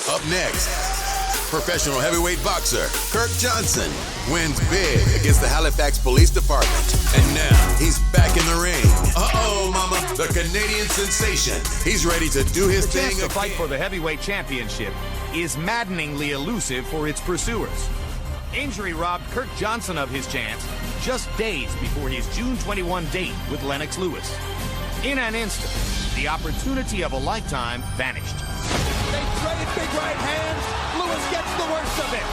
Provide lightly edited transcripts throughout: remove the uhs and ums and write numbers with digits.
Up next, professional heavyweight boxer Kirk Johnson wins big against the Halifax Police Department. And now he's back in the ring. Uh-oh, mama, the Canadian sensation. He's ready to do his thing The again. fight for the heavyweight championship is maddeningly elusive for its pursuers. Injury robbed Kirk Johnson of his chance just days before his June 21 date with Lennox Lewis. In an instant, the opportunity of a lifetime vanished. They traded big right hands. Lewis gets the worst of it.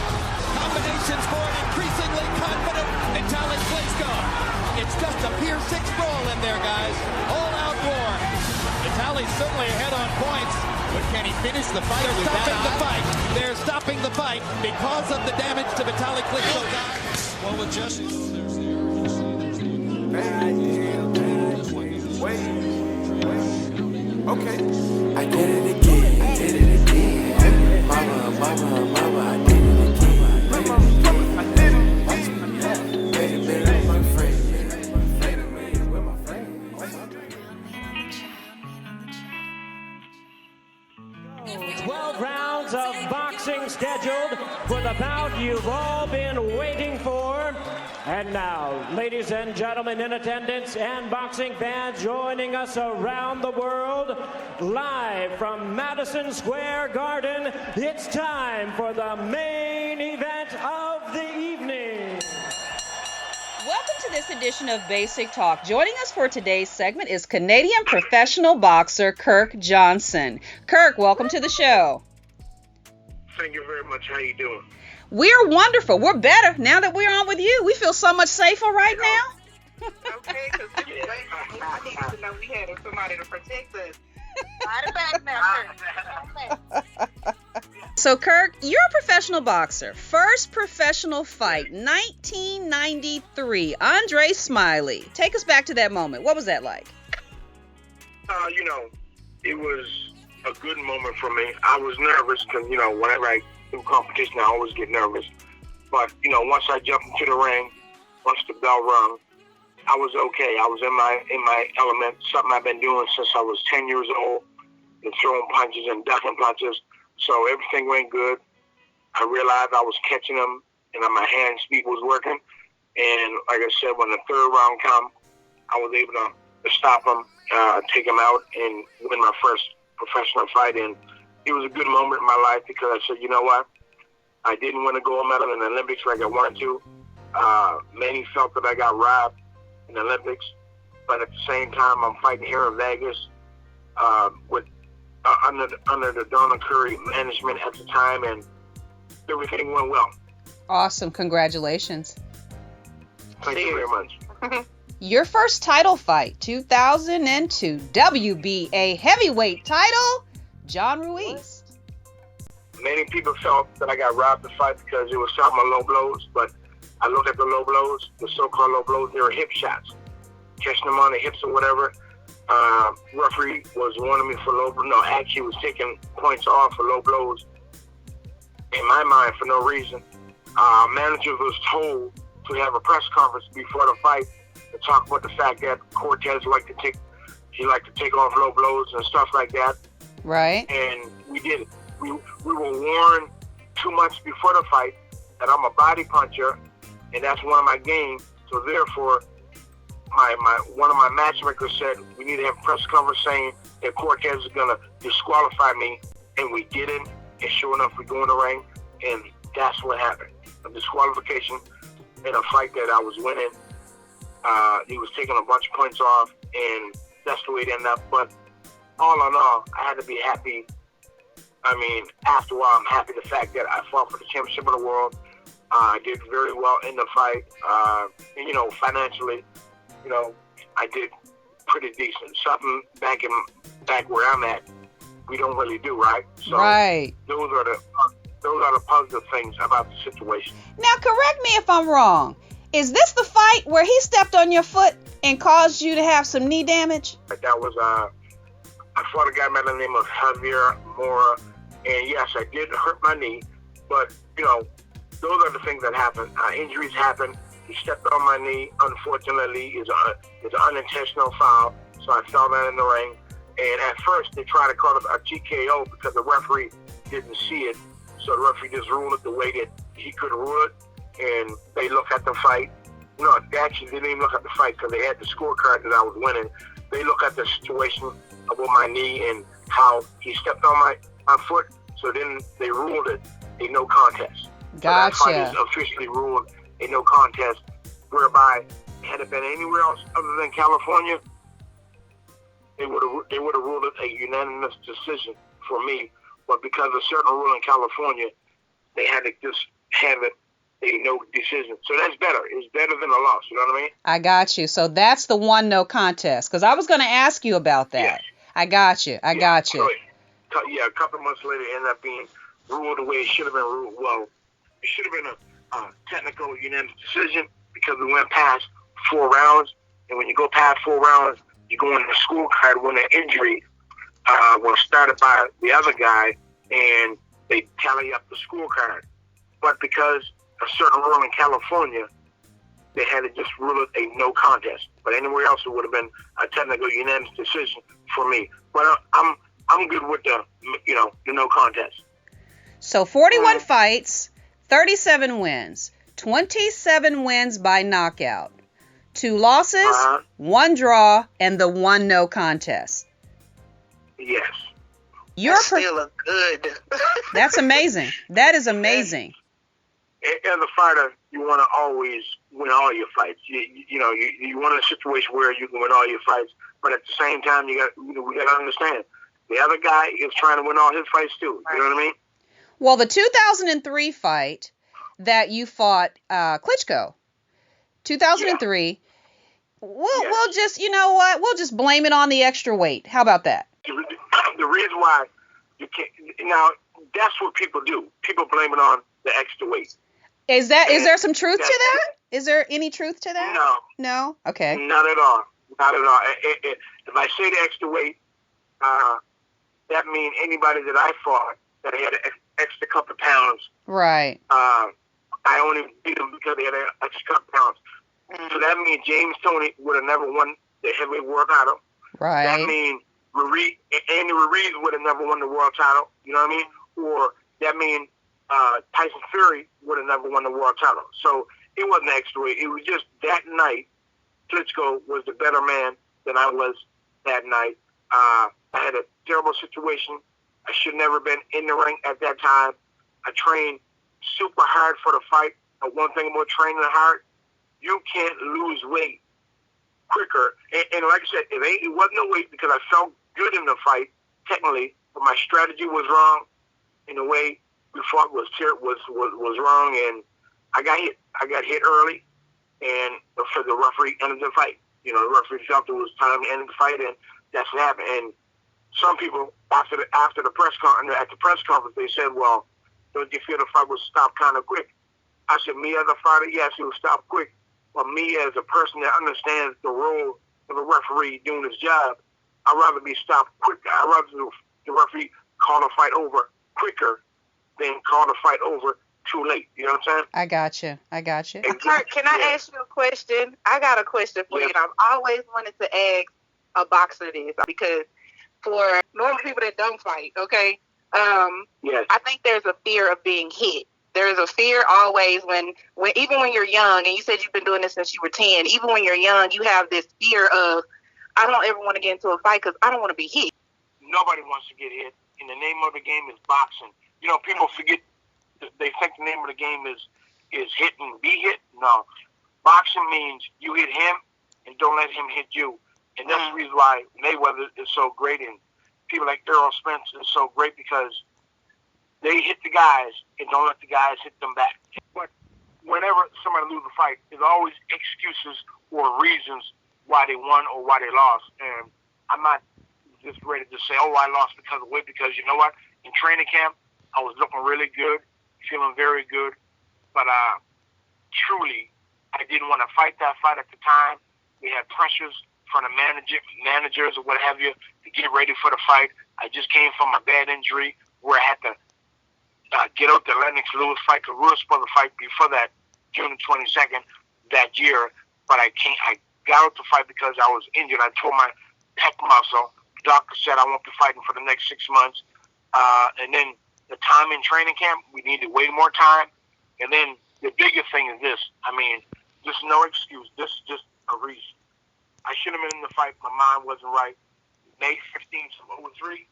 Combinations for an increasingly confident Vitaly Klitschko. It's just a Pier 6 brawl in there, guys. All-out war. Vitaly's certainly ahead on points, but can he finish the fight? They're stopping the fight. They're stopping the fight because of the damage to Vitaly Klitschko. Well, with Jesse, there's the urgency. Wait. Okay. I did it again. I did it again. Mama, I did it again. I did it. Wait a minute, my friend. Wait a minute, where my friend? 12 rounds of boxing scheduled for the bout you've all been waiting for. And now, ladies and gentlemen in attendance and boxing fans joining us around the world, live from Madison Square Garden, it's time for the main event of the evening. Welcome to this edition of Basic Talk. Joining us for today's segment is Canadian professional boxer Kirk Johnson. Kirk, welcome to the show. Thank you very much. How you doing? We're wonderful. We're better now that we're on with you. We feel so much safer right now. Okay, because I need to know we had somebody to protect us. Right back now, Kirk. So, Kirk, you're a professional boxer. First professional fight, 1993. Andre Smiley. Take us back to that moment. What was that like? It was a good moment for me. I was nervous because, whenever I do competition, I always get nervous. But, once I jumped into the ring, once the bell rung, I was okay. I was in my element, something I've been doing since I was 10 years old, and throwing punches and ducking punches. So everything went good. I realized I was catching them, and my hand speed was working. And like I said, when the third round came, I was able to stop him, take him out, and win my first professional fight. And it was a good moment in my life because I said, you know what? I didn't win a gold medal in the Olympics like I wanted to. Many felt that I got robbed in the Olympics. But at the same time, I'm fighting here in Vegas with under the Donna Curry management at the time, and everything went well. Awesome. Congratulations. Thank you very much. Your first title fight, 2002, WBA heavyweight title, John Ruiz. Many people felt that I got robbed the fight because it was shot my low blows, but I looked at the low blows, the so-called low blows, they were hip shots. Catching them on the hips or whatever. Referee was warning me for low blows. No, actually was taking points off for low blows. In my mind, for no reason. Manager was told to have a press conference before the fight to talk about the fact that Cortez liked to take off low blows and stuff like that. Right. And we did it. We were warned 2 months before the fight that I'm a body puncher, and that's one of my games. So therefore, one of my matchmakers said we need to have a press conference saying that Cortez is gonna disqualify me, and we didn't. And sure enough, we go in the ring, and that's what happened. A disqualification in a fight that I was winning. He was taking a bunch of points off, and that's the way it ended up. But all in all, I had to be happy. I mean, after a while, I'm happy the fact that I fought for the championship of the world. I did very well in the fight. And, financially, I did pretty decent. Something back where I'm at, we don't really do, right? So right. Those are the positive things about the situation. Now, correct me if I'm wrong. Is this the fight where he stepped on your foot and caused you to have some knee damage? That was, I fought a guy by the name of Javier Mora, and yes, I did hurt my knee, but, those are the things that happen. Injuries happen. He stepped on my knee, unfortunately. It's an unintentional foul, so I fell down in the ring. And at first, they tried to call it a TKO because the referee didn't see it, so the referee just ruled it the way that he could rule it, and they looked at the fight. No, they actually didn't even look at the fight because they had the scorecard that I was winning. They looked at the situation about my knee and how he stepped on my foot, so then they ruled it a no contest. Gotcha. So that fight is officially ruled a no contest, whereby had it been anywhere else other than California, they would have ruled it a unanimous decision for me. But because of certain rule in California, they had to just have it a no decision. So that's better. It's better than a loss. You know what I mean? I got you. So that's the one no contest. Because I was going to ask you about that. Yes. I got you. I got you. So, yeah, a couple months later, it ended up being ruled the way it should have been ruled. Well, it should have been a technical unanimous decision because we went past 4 rounds. And when you go past 4 rounds, you go into the scorecard when an injury was started by the other guy, and they tally up the scorecard. But because a certain rule in California, they had to just rule it a no contest. But anywhere else, it would have been a technical unanimous decision for me. But I'm good with the no contest. So 41 fights, 37 wins, 27 wins by knockout, 2 losses, 1 draw, and the 1 no contest. Yes. That's still a good. That's amazing. That is amazing. As a fighter, you want to always win all your fights. You want a situation where you can win all your fights, but at the same time, we got to understand the other guy is trying to win all his fights too. You know what I mean? Well, the 2003 fight that you fought Klitschko, 2003. We'll just, you know what? We'll just blame it on the extra weight. How about that? The reason why you can't now, that's what people do. People blame it on the extra weight. Is there some truth to that? Is there any truth to that? No. Okay. Not at all. Not at all. If I say the extra weight, that means anybody that I fought that had an extra couple of pounds. Right. I only beat them because they had an extra couple of pounds. So that means James Toney would have never won the heavyweight world title. Right. That means Andy Ruiz would have never won the world title. You know what I mean? Or that means Tyson Fury would have never won the world title. So it wasn't extra weight. It was just that night, Klitschko was the better man than I was that night. I had a terrible situation. I should never been in the ring at that time. I trained super hard for the fight. But one thing about training hard, you can't lose weight quicker. And like I said, it wasn't no weight because I felt good in the fight, technically, but my strategy was wrong. In the way we fought was wrong, and I got hit. I got hit early, and the referee ended the fight. The referee felt it was time to end the fight, and that's what happened. And some people after the press conference, they said, "Well, don't you feel the fight was stopped kind of quick?" I said, "Me as a fighter, yes, it was stopped quick. But me as a person that understands the role of a referee doing his job, I'd rather be stopped quicker. I'd rather the referee call the fight over quicker than call the fight over too late." You know what I'm saying? I got you. And Kirk, can I ask you a question? I got a question for you. And I've always wanted to ask a boxer this because for normal people that don't fight, okay, I think there's a fear of being hit. There's a fear always when even when you're young, and you said you've been doing this since you were 10, even when you're young, you have this fear of, I don't ever want to get into a fight because I don't want to be hit. Nobody wants to get hit. And the name of the game is boxing. People forget, they think the name of the game is hit and be hit. No. Boxing means you hit him and don't let him hit you. And that's the reason why Mayweather is so great, and people like Errol Spence is so great because they hit the guys and don't let the guys hit them back. But whenever somebody loses a fight, there's always excuses or reasons why they won or why they lost. And I'm not just ready to say, I lost because of weight, because you know what? In training camp, I was looking really good, feeling very good. But truly, I didn't want to fight that fight at the time. We had pressures from the managers or what have you to get ready for the fight. I just came from a bad injury where I had to get out the Lennox Lewis fight, because we were supposed to fight before that, June 22nd that year. But I got out the fight because I was injured. I tore my pec muscle. The doctor said I won't be fighting for the next 6 months. And then the time in training camp. We needed way more time. And then the biggest thing is this. I mean, this is no excuse. This is just a reason. I should have been in the fight. My mind wasn't right. May 15th of 03,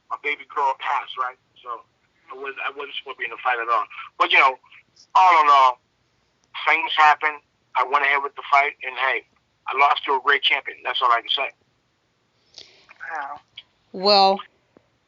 my baby girl passed, right? So I wasn't supposed to be in the fight at all. But, all in all, things happen. I went ahead with the fight, and, hey, I lost to a great champion. That's all I can say. Wow. Well,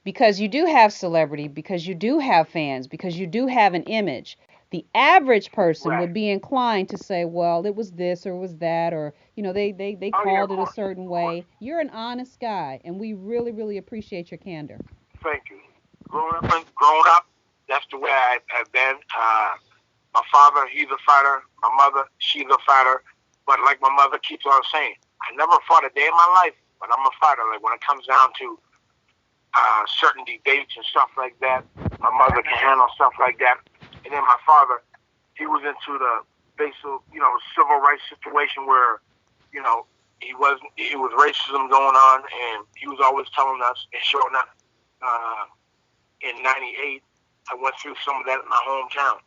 because you do have celebrity, because you do have fans, because you do have an image, the average person would be inclined to say, well, it was this or was that, or, they called it a certain way. You're an honest guy, and we really, really appreciate your candor. Thank you. Growing up, that's the way I've been. My father, he's a fighter. My mother, she's a fighter. But like my mother keeps on saying, I never fought a day in my life, but I'm a fighter. Like when it comes down to certain debates and stuff like that, my mother can handle stuff like that. And then my father, he was into the basic, civil rights situation where, it was racism going on, and he was always telling us and showing up. In '98, I went through some of that in my hometown.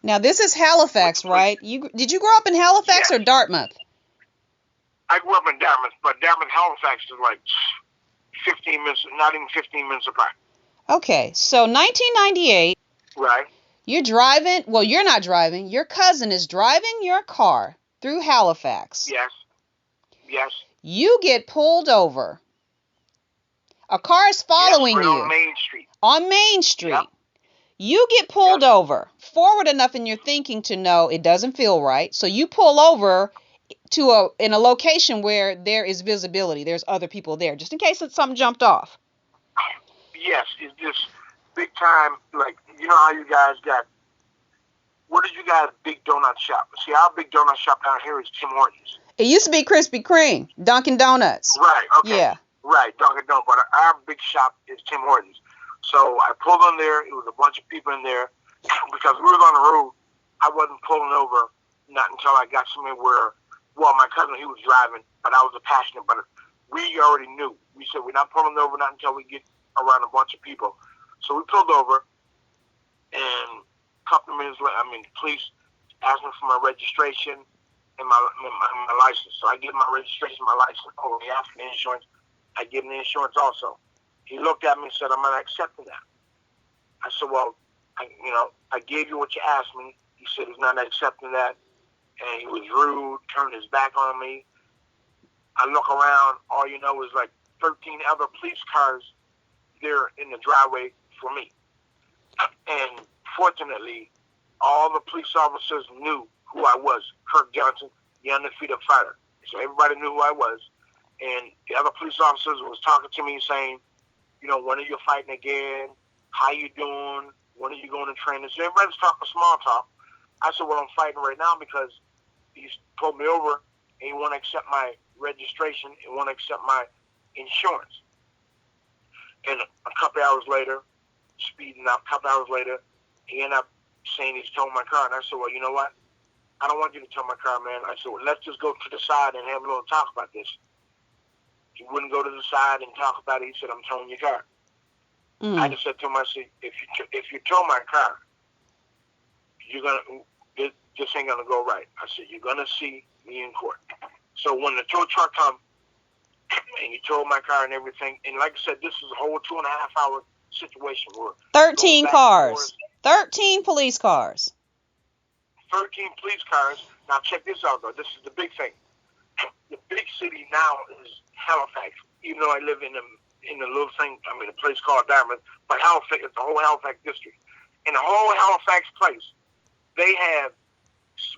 Now this is Halifax, right? Did you grow up in Halifax or Dartmouth? I grew up in Dartmouth, but Dartmouth, Halifax is like 15 minutes, not even 15 minutes apart. Okay, so 1998. Right. You're driving. Well, you're not driving. Your cousin is driving your car through Halifax. Yes. Yes. You get pulled over. A car is following you. On Main Street. On Main Street. Yep. You get pulled over. Forward enough in your thinking to know it doesn't feel right. So you pull over in a location where there is visibility. There's other people there, just in case something jumped off. Yes, it's just big time. Like, you know how you guys got, what did you guys big donut shop? See, our big donut shop down here is Tim Hortons. It used to be Krispy Kreme, Dunkin' Donuts. Right, okay. Yeah. Right, Dunkin' Donuts. But our big shop is Tim Hortons. So I pulled in there. It was a bunch of people in there. Because we were on the road, I wasn't pulling over not until I got somewhere where, well, my cousin, he was driving, but I was a passenger. But we already knew. We said, we're not pulling over not until we get around a bunch of people. So we pulled over, and a couple of minutes later, the police asked me for my registration and my license. So I give my registration, my license. Oh, he asked for the insurance. I give him the insurance also. He looked at me and said, I'm not accepting that. I said, well, I gave you what you asked me. He said he's not accepting that. And he was rude, turned his back on me. I look around, all you know is like 13 other police cars there in the driveway for me. And fortunately, all the police officers knew who I was, Kirk Johnson, the undefeated fighter. So everybody knew who I was. And the other police officers was talking to me saying, when are you fighting again? How you doing? When are you going to training? So everybody's talking small talk. I said, well, I'm fighting right now because he's pulled me over and he won't accept my registration and won't accept my insurance. And a couple hours later, speeding up, a couple hours later, he ended up saying he's towing my car. And I said, well, you know what? I don't want you to tow my car, man. I said, well, let's just go to the side and have a little talk about this. He wouldn't go to the side and talk about it. He said, I'm towing your car. I just said to him, I said, if you tow my car, this ain't gonna go right. I said, you're gonna see me in court. So when the tow truck come and he towed my car and everything, and like I said, this is a whole 2.5 hour situation where 13 cars, 13 police cars. 13 police cars. Now check this out though. This is the big thing. The big city now is Halifax. Even though I live in the little thing, a place called Dartmouth, but Halifax, it's the whole Halifax district. In the whole Halifax place,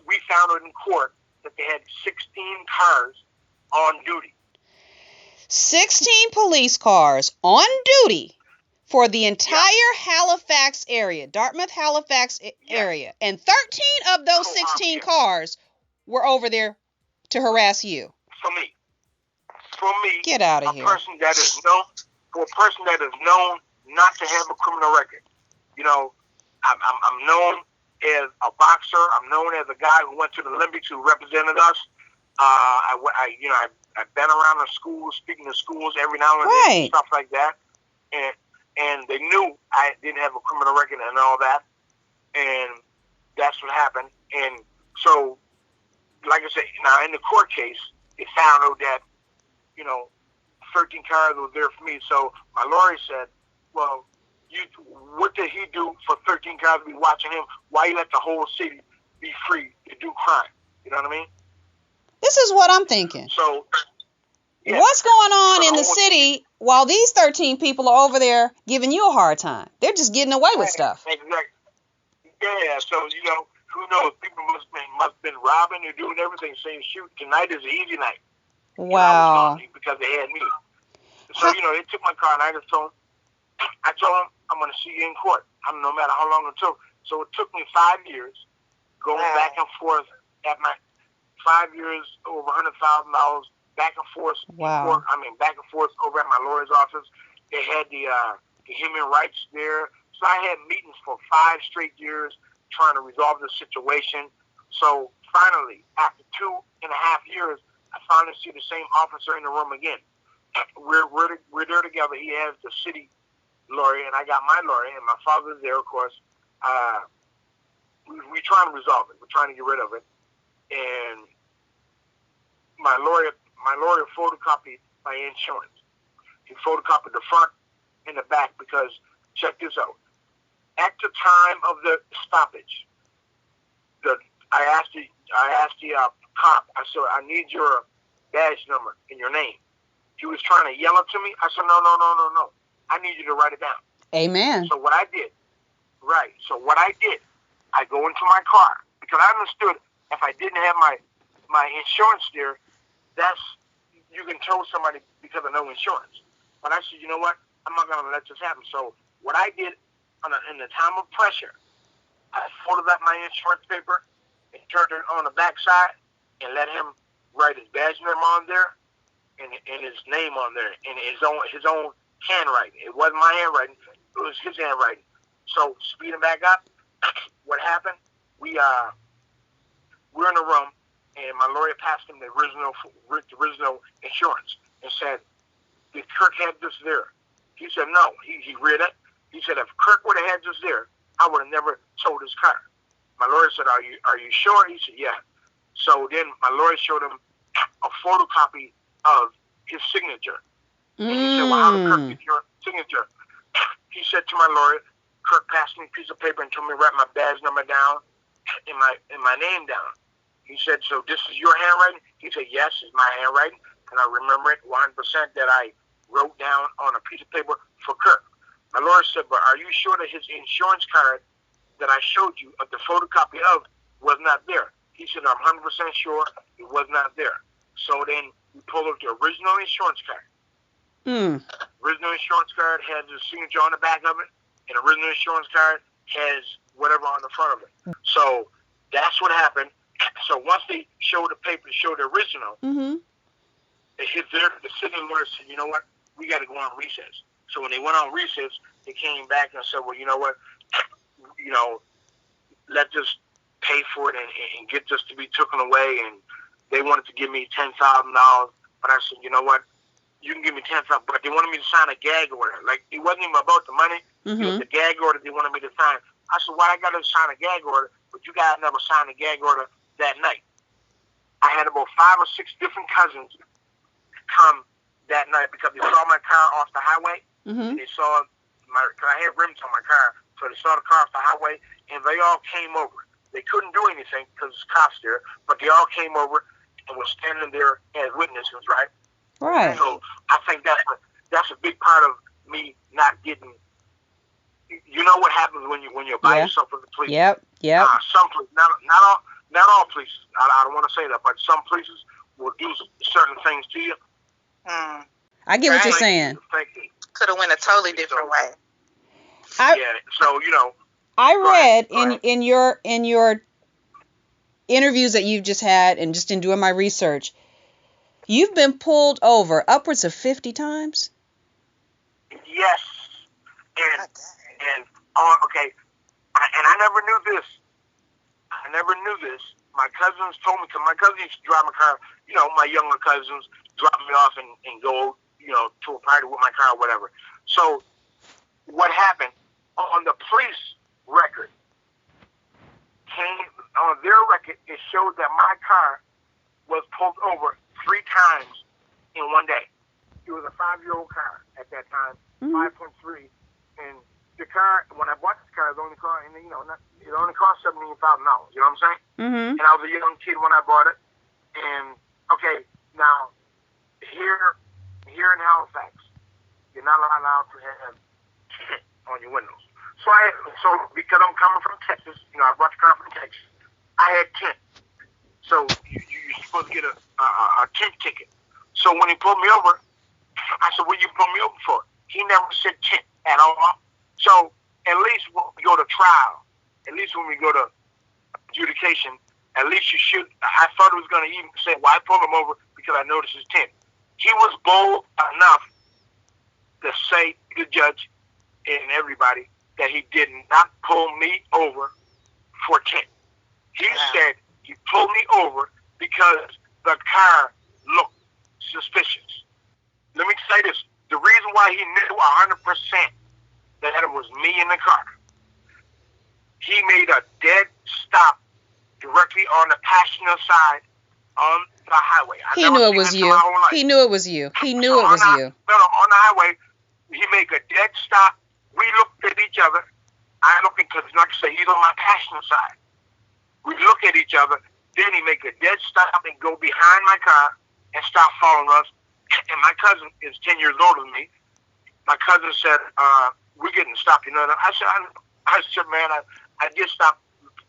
we found it in court that they had 16 cars on duty. 16 police cars on duty for the entire Halifax area, Dartmouth, Halifax area. And 13 of those 16 cars were over there to harass you. For me, get out of here. For a person that is known not to have a criminal record. I'm known as a boxer. I'm known as a guy who went to the Olympics who represented us. I've been around the schools, speaking to schools every now and then, and stuff like that. and they knew I didn't have a criminal record and all that, and that's what happened. And so, like I said, now in the court case, it found out that, 13 cars was there for me. So my lawyer said, well, what did he do for 13 cars to be watching him? Why you let the whole city be free to do crime? You know what I mean? This is what I'm thinking. So, yeah. What's going on in the city while these 13 people are over there giving you a hard time? They're just getting away with stuff. Exactly. Yeah, so, who knows? People must have been robbing or doing everything, saying, shoot, tonight is an easy night. Wow. Because they had me. So, they took my car, and I told them, I'm going to see you in court. No matter how long it took. So it took me 5 years going back and forth at my 5 years, over $100,000 back and forth. Wow. Back and forth over at my lawyer's office. They had the human rights there. So I had meetings for 5 straight years trying to resolve the situation. So finally, after 2.5 years, I finally see the same officer in the room again. We're there together. He has the city lawyer, and I got my lawyer, and my father's there, of course. We're trying to resolve it. We're trying to get rid of it. And my lawyer photocopied my insurance. He photocopied the front and the back because, check this out. At the time of the stoppage, I asked the cop, I said, I need your badge number and your name. He was trying to yell it to me. I said, no. I need you to write it down. Amen. So what I did, I go into my car because I understood if I didn't have my insurance there, you can tow somebody because of no insurance. But I said, you know what? I'm not going to let this happen. So what I did in the time of pressure, I folded up my insurance paper and turned it on the backside and let him write his badge number on there and his name on there and his own handwriting. It wasn't my handwriting. It was his handwriting. So speeding back up, what happened? We're in a room, and my lawyer passed him the original insurance and said, did Kirk have this there? He said, no. He read it. He said, if Kirk would have had this there, I would have never sold his car. My lawyer said, are you sure? He said, yeah. So then my lawyer showed him a photocopy of his signature. And he said, well, how did Kirk get your signature? He said to my lawyer, Kirk passed me a piece of paper and told me to write my badge number down and my name down. He said, so this is your handwriting? He said, yes, it's my handwriting. And I remember it 100% that I wrote down on a piece of paper for Kirk. My lawyer said, but are you sure that his insurance card that I showed you of the photocopy of was not there? He said, I'm 100% sure it was not there. So then we pulled up the original insurance card. Original insurance card has the signature on the back of it, and the original insurance card has whatever on the front of it. So that's what happened. So once they showed the paper, showed the original, they hit there. The city lawyer said, you know what? We got to go on recess. So when they went on recess, they came back and said, well, you know what? Let this pay for it and get this to be taken away. And they wanted to give me $10,000. But I said, you know what? You can give me $10,000. But they wanted me to sign a gag order. Like, it wasn't even about the money. It was the gag order they wanted me to sign. I said, why I got to sign a gag order? But you guys never signed a gag order that night. I had about 5 or 6 different cousins come that night because they saw my car off the highway. And they saw because I had rims on my car. So they saw the car off the highway, and they all came over. They couldn't do anything because there's cops there, but they all came over and were standing there as witnesses, right? Right. So I think that's a big part of me not getting. You know what happens when you're by yourself with the police? Yep. Some police, not all police. I don't want to say that, but some places will do certain things to you. I get what you're saying. Could have went a totally different way. So I read in your interviews that you've just had and just in doing my research, you've been pulled over upwards of 50 times. Yes, and I never knew this. My cousins told me, because my cousins used to drive my car. My younger cousins drop me off and go, to a party with my car or whatever. So what happened on the police record on their record, it showed that my car was pulled over 3 times in one day. It was a 5-year-old car at that time, 5.3, and the car, when I bought this car, it only cost $17,000. You know what I'm saying? And I was a young kid when I bought it. And okay, now here in Halifax, you're not allowed to have tint on your windows. So because I'm coming from Texas, I brought the car from Texas. I had tint. So you're supposed to get a tint ticket. So when he pulled me over, I said, "What you pulled me over for?" He never said tint at all. So at least when we go to trial, at least when we go to adjudication, at least you should. I thought it was going to even say, "Well, I pulled him over because I noticed his tint." He was bold enough to say to the judge and everybody that he did not pull me over for tint. He said he pulled me over because the car looked suspicious. Let me say this. The reason why he knew 100% that it was me in the car, he made a dead stop directly on the passenger side on the highway. He knew it was you. He knew it was you. He knew it was you. No, on the highway, he made a dead stop. We looked at each other. I looked because, like I say, he's on my passenger side. We look at each other. Then he make a dead stop and go behind my car and start following us. And my cousin is 10 years older than me. My cousin said, "We're getting stopped." I said, "Man, I get stopped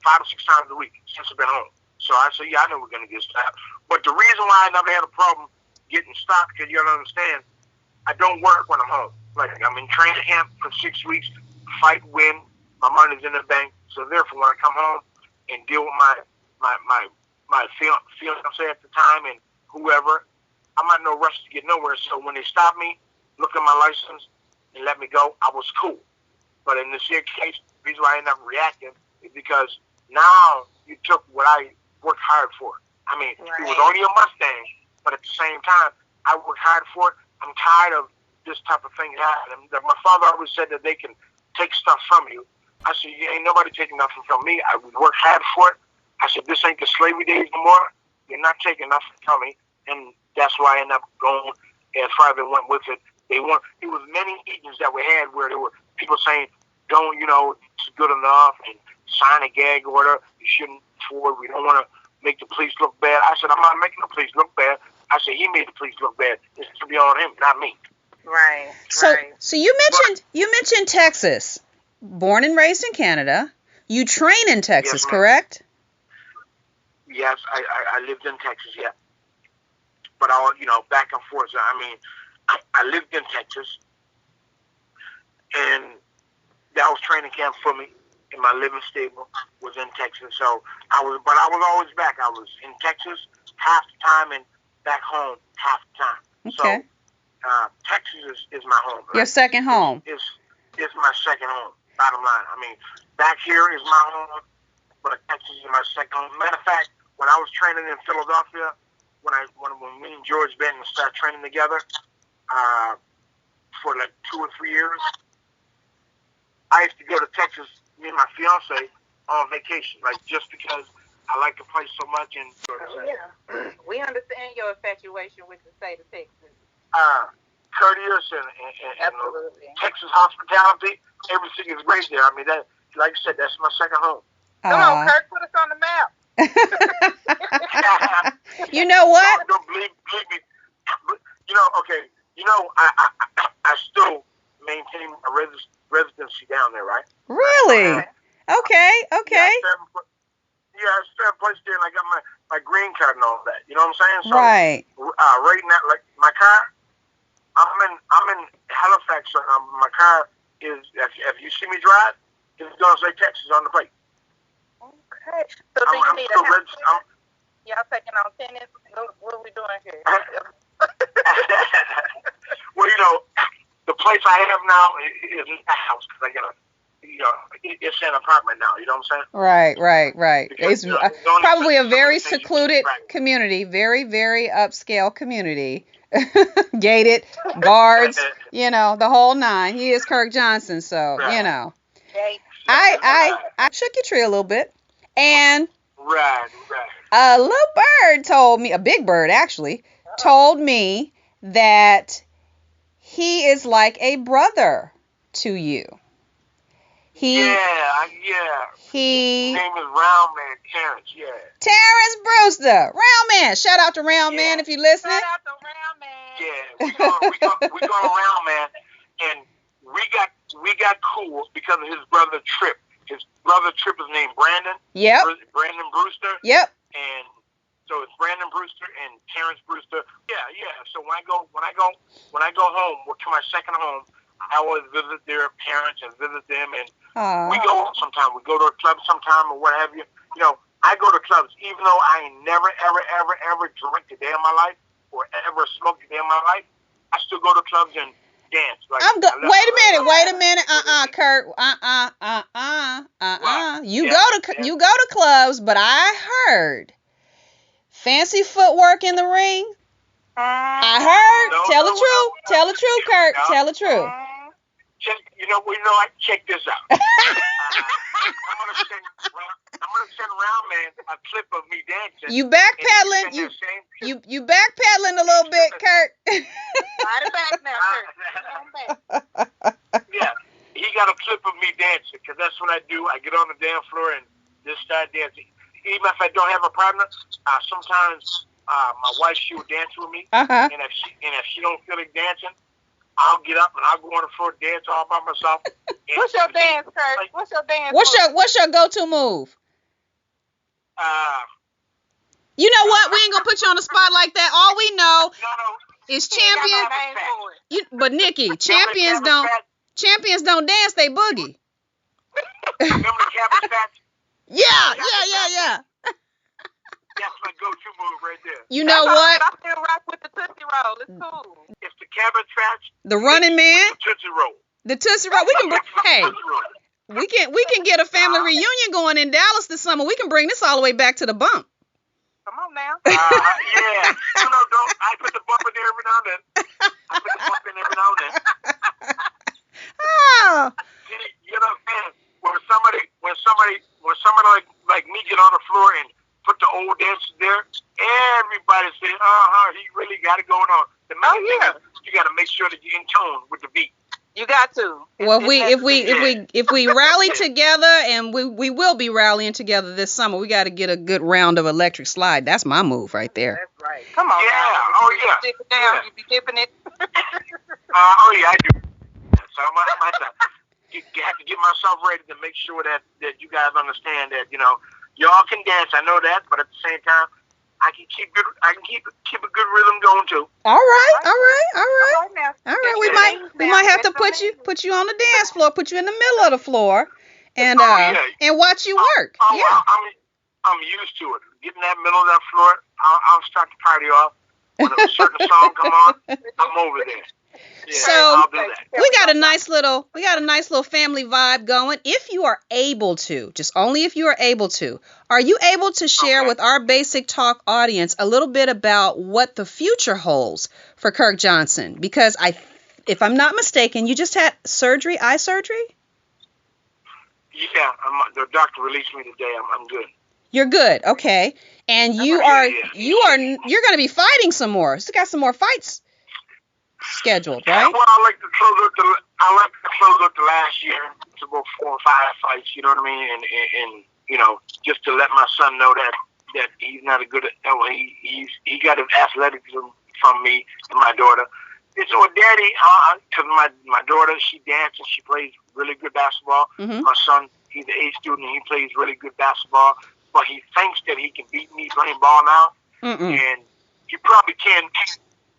5 or 6 times a week since I've been home." So I said, "Yeah, I know we're going to get stopped." But the reason why I never had a problem getting stopped, because you don't understand, I don't work when I'm home. Like, I'm in training camp for 6 weeks, fight, win. My money's in the bank. So therefore, when I come home and deal with my fiance at the time and whoever, I'm not in no rush to get nowhere. So when they stopped me, looked at my license, and let me go, I was cool. But in this here case, the reason why I never reacted is because now you took what I worked hard for. I mean, It was only a Mustang, but at the same time, I worked hard for it. I'm tired of this type of thing happening. My father always said that they can take stuff from you. I said, ain't nobody taking nothing from me. I would work hard for it. I said, this ain't the slavery days no more. You're not taking nothing from me. And that's why I ended up going as far as I went with it. It was many meetings that we had where there were people saying, don't, it's good enough, and sign a gag order. You shouldn't forward. We don't want to make the police look bad. I said, I'm not making the police look bad. I said, he made the police look bad. It's to be on him, not me. Right. So you mentioned Texas, born and raised in Canada. You train in Texas, yes, correct? Yes, I lived in Texas, yeah. But back and forth. I mean, I lived in Texas, and that was training camp for me. And my living stable was in Texas, so I was always back. I was in Texas half the time and back home half the time. Okay. So Texas is my home. Your second home. It's my second home. Bottom line. I mean, back here is my home, but Texas is my second home. Matter of fact, when I was training in Philadelphia, when me and George Benton started training together for like 2 or 3 years, I used to go to Texas, me and my fiance, on vacation, like just because I like the place so much. And yeah, we understand your infatuation with the state of Texas. Courteous and Texas hospitality, everything is great there. I mean, that, like I said, that's my second home. Come on, Kirk, put us on the map. You know what? Don't believe me. Okay. I still maintain a residency down there, right? Really? Okay. Yeah, I still have a place there, and I got my green card and all that. You know what I'm saying? So, right. Right now, like my car, I'm in Halifax. So my car is. If you see me drive, it's gonna say Texas on the plate. Okay. So do you need a house? Y'all taking on tennis? What are we doing here? Well, the place I have now is a house because I got it's an apartment now. You know what I'm saying? Right. Because, it's probably a very secluded community, very, very upscale community. gated, guards, you know, the whole nine. He is Kirk Johnson, so you know. I shook your tree a little bit, and a little bird told me, a big bird actually, told me that he is like a brother to you. His name is Roundman, Terrence, Terrence Brewster, Roundman. Shout out to Roundman if you're listening. Shout out to Roundman. Yeah, we go to Roundman, and we got cool because of his brother Tripp. His brother Tripp is named Brandon. Yep. Brandon Brewster. Yep. And so it's Brandon Brewster and Terrence Brewster. Yeah. So when I go home to my second home, I always visit their parents and visit them, and we go sometime. We go to a club sometime or what have you. You know, I go to clubs even though I ain't never ever drank a day in my life or ever smoked a day in my life. I still go to clubs and dance. Like, wait a minute. Kurt. You go to clubs, but I heard fancy footwork in the ring. I heard. Tell the truth. Tell the truth, Kurt. Tell the truth. Check this out. I'm gonna send Roundman a clip of me dancing. You backpedaling. You backpedaling a little bit, Kurt. Right back now, Kurt. Yeah, he got a clip of me dancing because that's what I do. I get on the dance floor and just start dancing. Even if I don't have a partner, sometimes my wife, she will dance with me, and if she don't feel like dancing, I'll get up and I'll go on the floor, dance all by myself. What's your dance, Kurt? What's your dance? What's your go-to move? You know what? We ain't gonna put you on the spot like that. All we know is champion. But Nikki, champions don't dance. They boogie. Remember the Cabbage Patch? Yeah. That's my go-to move right there. You know what? I still rock with the Tootsie Roll. It's cool. It's the Cabbage Patch. The Running Man. The Tootsie Roll. The Tootsie Roll. We can get a family reunion going in Dallas this summer. We can bring this all the way back to the bump. Come on now. Yeah. Don't. I put the bump in there every now and then. Oh. You know what I'm saying? When somebody like me get on the floor and put the old dancers there, everybody say, he really got it going on. The main thing is you got to make sure that you're in tune with the beat. You got to. Well, if we rally together, and we will be rallying together this summer, we got to get a good round of electric slide. That's my move right there. That's right. Come on. Yeah. Dip it down. You be dipping it. I do. So I might have to get myself ready to make sure that you guys understand that y'all can dance. I know that, but at the same time, I can keep a good rhythm going too. All right. We might have to put you on the dance floor, put you in the middle of the floor, and watch you work. I'm used to it. Getting that middle of that floor, I'll start the party off. When a certain song come on, I'm over there. Yeah, so I'll do that. we got a nice little family vibe going. If you are able to, just only if you are able to, are you able to share with our BaySickTalk audience a little bit about what the future holds for Kirk Johnson? Because if I'm not mistaken, you just had eye surgery? Yeah, the doctor released me today. I'm good. you're good, okay. And you're going to be fighting some more. Still got some more fights scheduled, right? Well, I like to close up the last year. It's about 4 or 5 fights. You know what I mean? And just to let my son know that he's not a good. He got his athleticism from me and my daughter. And so, Daddy, because my daughter, she dances, she plays really good basketball. Mm-hmm. My son, he's an A student, and he plays really good basketball. But he thinks that he can beat me playing ball now, and he probably can.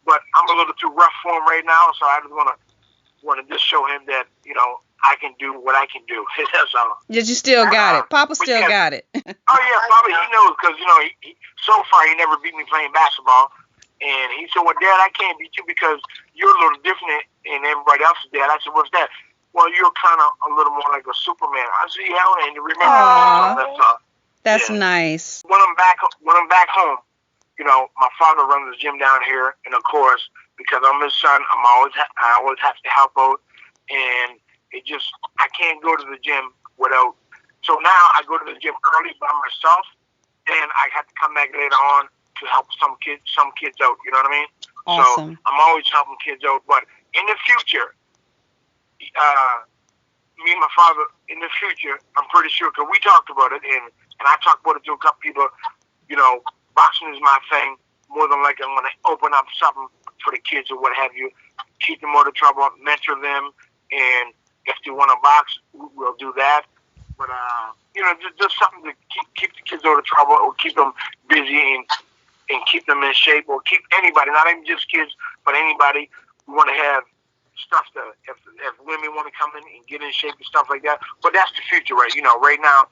But I'm a little too rough for him right now, so I just want to just show him that I can do what I can do. That's all. You still got it. Papa still got it. Oh yeah, Papa, he knows because he so far he never beat me playing basketball, and he said, "Well, Dad, I can't beat you because you're a little different than everybody else's dad." I said, "What's that?" "Well, you're kind of a little more like a Superman." I said, "Yeah, and you remember that's all." That's nice. When I'm back home, you know, my father runs the gym down here, and of course, because I'm his son, I always have to help out, and I can't go to the gym without. So now I go to the gym early by myself, and I have to come back later on to help some kids out. You know what I mean? Awesome. So I'm always helping kids out. But in the future, me and my father, in the future, I'm pretty sure, because we talked about it, and I talked about it to a couple people, you know, boxing is my thing. More than likely, I'm going to open up something for the kids or what have you, keep them out of trouble, mentor them, and if they want to box, we'll do that. But, you know, just something to keep the kids out of trouble or keep them busy and keep them in shape, or keep anybody, not even just kids, but anybody. We want to have stuff to, if women want to come in and get in shape and stuff like that. But that's the future, right? You know, right now,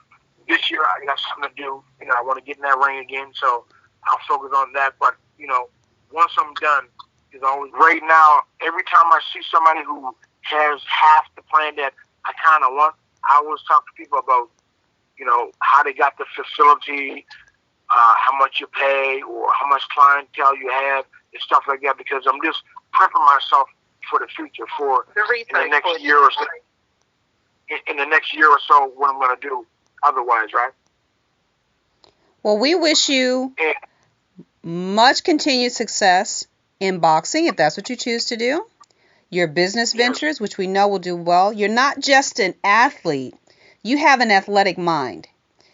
this year, I got something to do. You know, I want to get in that ring again, so I'll focus on that. But, you know, once I'm done, is always right now, every time I see somebody who has half the plan that I kind of want, I always talk to people about, you know, how they got the facility, how much you pay, or how much clientele you have, and stuff like that, because I'm just prepping myself for the future, for in the next year or so. In the next year or so, what I'm going to do otherwise, right? Well, we wish you much continued success in boxing, if that's what you choose to do. Your business ventures, which we know will do well. You're not just an athlete. You have an athletic mind.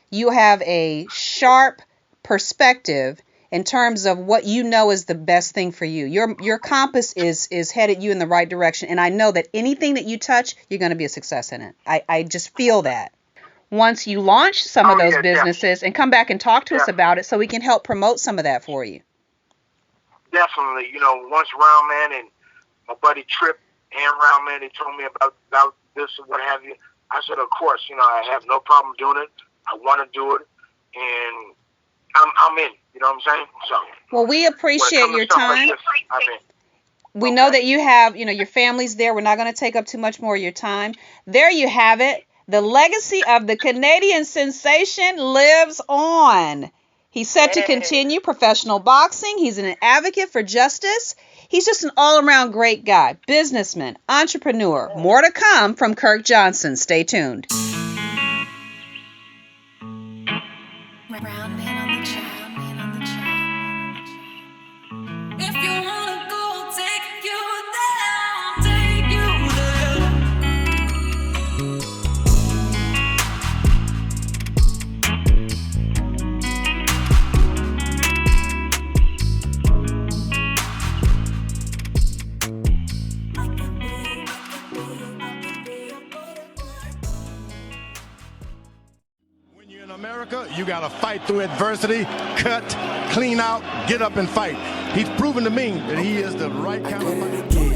You have a sharp perspective in terms of what you know is the best thing for you. Your compass is headed you in the right direction, and I know that anything that you touch, you're going to be a success in it. I just feel that. Once you launch some of those businesses, and come back and talk to us about it so we can help promote some of that for you. Definitely. You know, once Roundman and my buddy Tripp and Roundman, they told me about this and what have you, I said, of course, you know, I have no problem doing it. I want to do it, and I'm in. You know what I'm saying? So. Well, we appreciate your time. We know that you have, you know, your family's there. We're not going to take up too much more of your time. There you have it. The legacy of the Canadian sensation lives on. He's set to continue professional boxing. He's an advocate for justice. He's just an all-around great guy, businessman, entrepreneur. More to come from KIRK Johnson. Stay tuned. Roundman on the track. If you wanna go, take you there, take you When you're in America, you gotta fight through adversity, cut, clean out, get up and fight. He's proven to me that he is the right kind of fighter.